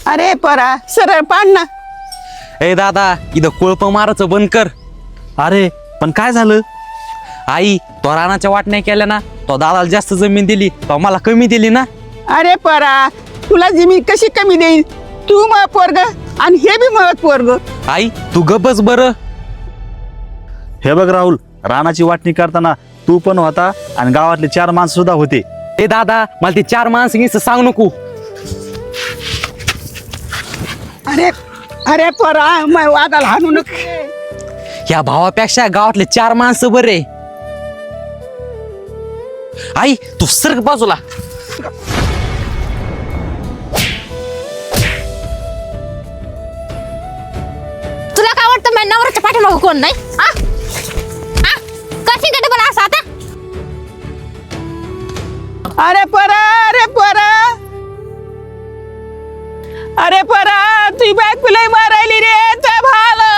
अरे परा सरळ पाड ना. ए दादा इथं कोळप मारायचं बंद कर. अरे पण काय झालं? आई तो रानाच्या वाटण्या केल्या ना, तो दादाला जास्त जमीन दिली, तो मला कमी दिली ना. अरे परा तुला जमीन कशी कमी देईल? तू मग पोरग आणि हे बी मग पोरग. आई तू गबस बरं. हे बघ राहुल, रानाची वाटणी करताना तू पण होता आणि गावातले 4 माणसं सुद्धा होते. ए दादा मला ते 4 माणसं सांग नको. अरे अरे परा मग वागायला हाणू नको. या भावापेक्षा गावातले 4 माणसं बरे. आई तू सरक बाजूला. तुला काय वाटतं माझ्या नवऱ्याच्या पाठीमागं कोण नाही? कशी कडे बोला असं आता? अरे परा अरे परा अरे परा तुझी बायकोला मारायली रे त्या भाला.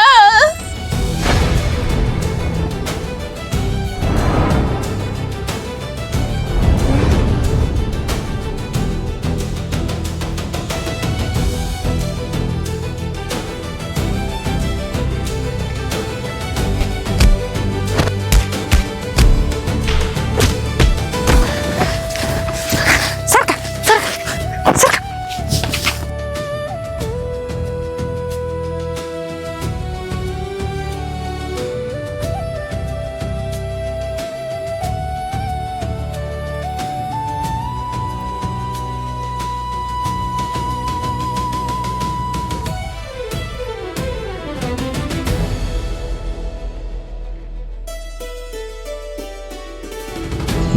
सरका सरका सरका.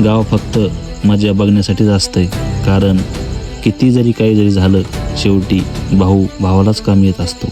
गाव फक्त मजा बघण्यासाठीच असतंय, कारण किती जरी काही जरी झालं शेवटी भाऊ भावालाच काम येत असतो.